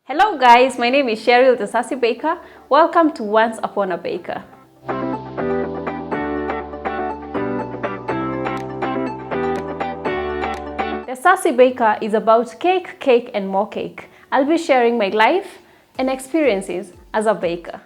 Hello guys, my name is Cheryl the Sassy Baker. Welcome to Once Upon a Baker. The Sassy Baker is about cake, cake and more cake. I'll be sharing my life and experiences as a baker.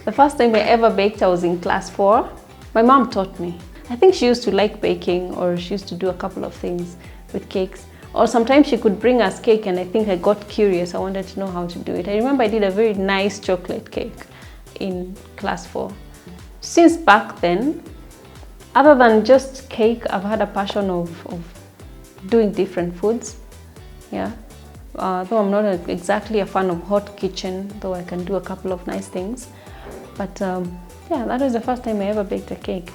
The first time I ever baked, I was in class 4. My mom taught me. I think she used to like baking, or she used to do a couple of things with cakes. Or sometimes she could bring us cake and I think I got curious. I wanted to know how to do it. I remember I did a very nice chocolate cake in class 4. Since back then, other than just cake, I've had a passion of doing different foods. Yeah. Though I'm not exactly a fan of hot kitchen, though I can do a couple of nice things. But yeah, that was the first time I ever baked a cake.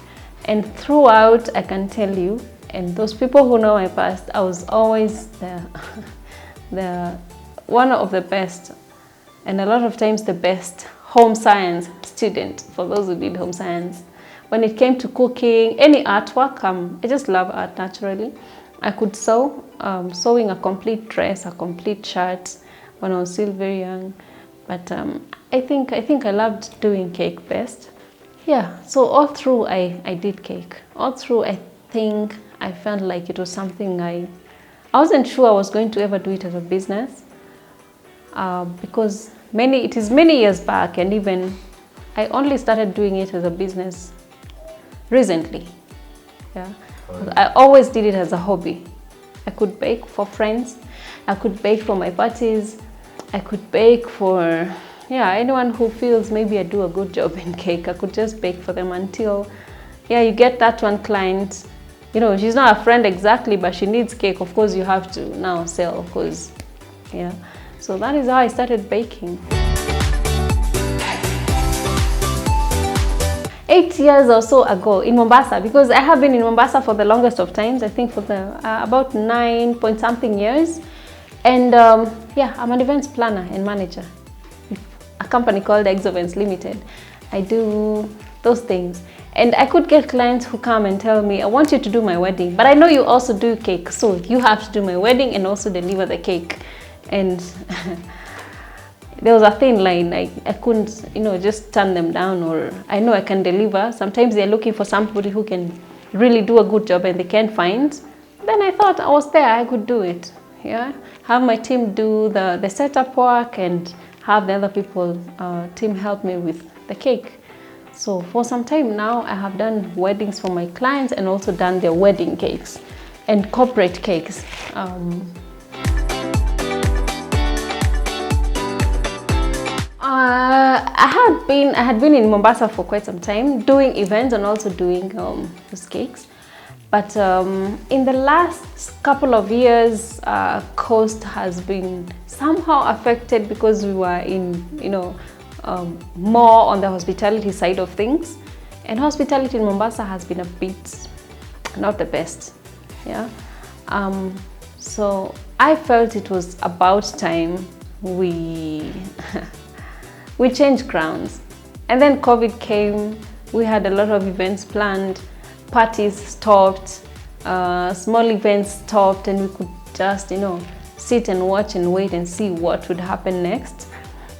And throughout, I can tell you, and those people who know my past, I was always the one of the best, and a lot of times the best home science student, for those who did home science. When it came to cooking, any artwork, I just love art naturally. I could sew, sewing a complete dress, a complete shirt when I was still very young. But I think I loved doing cake best. Yeah, so all through I did cake. All through I think I felt like it was something I wasn't sure I was going to ever do it as a business. Because it is many years back, and even I only started doing it as a business recently. Yeah. I always did it as a hobby. I could bake for friends, I could bake for my parties, I could bake for anyone who feels maybe I do a good job in cake. I could just bake for them until you get that one client, she's not a friend exactly, but she needs cake. Of course you have to now sell, because so that is how I started baking. 8 years or so ago in Mombasa, because I have been in Mombasa for the longest of times, I think for the about 9 point something years. And I'm an events planner and manager, a company called Exovents Limited. I do those things. And I could get clients who come and tell me, I want you to do my wedding, but I know you also do cake, so you have to do my wedding and also deliver the cake. And there was a thin line. I couldn't, just turn them down, or I know I can deliver. Sometimes they're looking for somebody who can really do a good job and they can't find. Then I thought I was there, I could do it. Yeah, have my team do the setup work and have the other people, team help me with the cake. So for some time now, I have done weddings for my clients and also done their wedding cakes and corporate cakes. I had been in Mombasa for quite some time, doing events and also doing those cakes. But in the last couple of years, Coast has been somehow affected because we were in, more on the hospitality side of things. And hospitality in Mombasa has been a bit not the best. Yeah. So I felt it was about time we changed grounds. And then COVID came. We had a lot of events planned. Parties stopped, small events stopped, and we could just, sit and watch and wait and see what would happen next.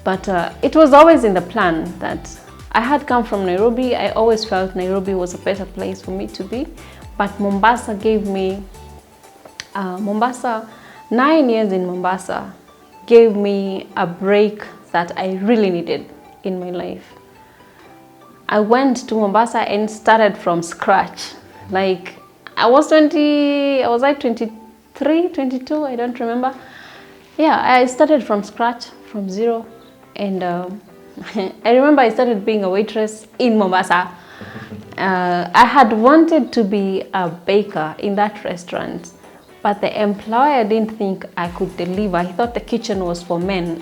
But it was always in the plan that I had come from Nairobi. I always felt Nairobi was a better place for me to be. But Mombasa gave me, 9 years in Mombasa gave me a break that I really needed in my life. I went to Mombasa and started from scratch. Like I was like 23, 22, I don't remember. Yeah, I started from scratch, from zero. And I remember I started being a waitress in Mombasa. I had wanted to be a baker in that restaurant, but the employer didn't think I could deliver. He thought the kitchen was for men.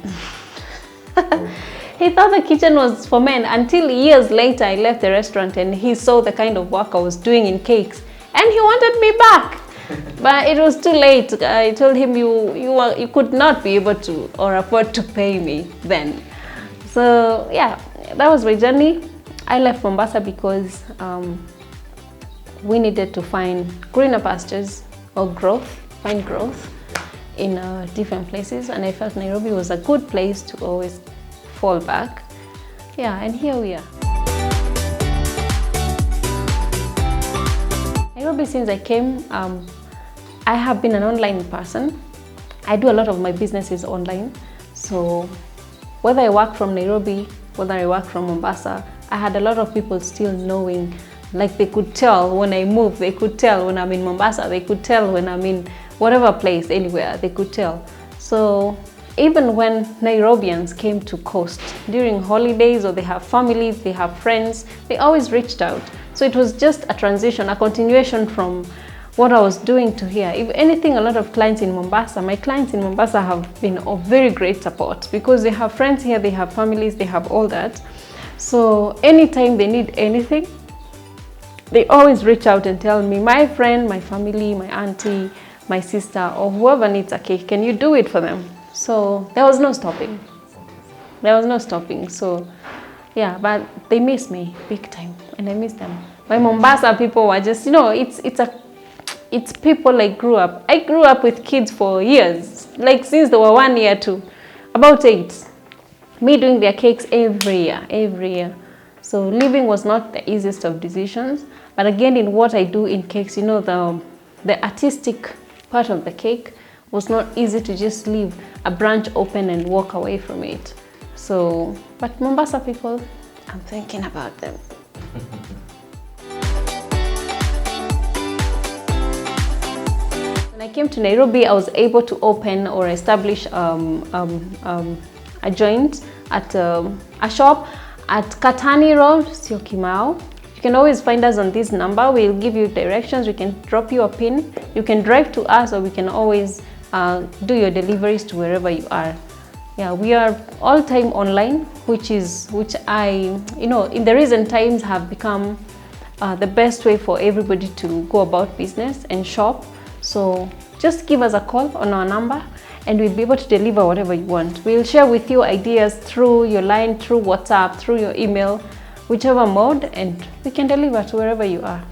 He thought the kitchen was for men until years later I left the restaurant and he saw the kind of work I was doing in cakes and he wanted me back. But it was too late. I told him you could not be able to or afford to pay me then. So yeah, that was my journey. I left Mombasa because we needed to find greener pastures or find growth in different places, and I felt Nairobi was a good place to always fall back. Yeah, and here we are. Nairobi, since I came, I have been an online person. I do a lot of my businesses online. So whether I work from Nairobi, whether I work from Mombasa, I had a lot of people still knowing, like they could tell when I move, they could tell when I'm in Mombasa, they could tell when I'm in whatever place, anywhere, they could tell. So even when Nairobians came to coast during holidays, or they have families, they have friends, they always reached out. So it was just a transition, a continuation from what I was doing to here. If anything, a lot of clients in Mombasa, my clients in Mombasa have been of very great support because they have friends here, they have families, they have all that. So anytime they need anything, they always reach out and tell me, my friend, my family, my auntie, my sister, or whoever needs a cake, can you do it for them? So there was no stopping. There was no stopping. So yeah, but they miss me big time, and I miss them. My Mombasa people were just, it's people I grew up. I grew up with kids for years, like since they were 1 year to about 8. Me doing their cakes every year. So leaving was not the easiest of decisions. But again, in what I do in cakes, the artistic part of the cake was not easy to just leave a branch open and walk away from it. So, but Mombasa people, I'm thinking about them. When I came to Nairobi, I was able to open or establish a joint at a shop at Katani Road, Syokimau. You can always find us on this number. We'll give you directions. We can drop you a pin. You can drive to us, or we can always do your deliveries to wherever you are. Yeah, we are all time online, which I, in the recent times have become the best way for everybody to go about business and shop. So just give us a call on our number, and we'll be able to deliver whatever you want. We'll share with you ideas through your line, through WhatsApp, through your email, whichever mode, and we can deliver to wherever you are.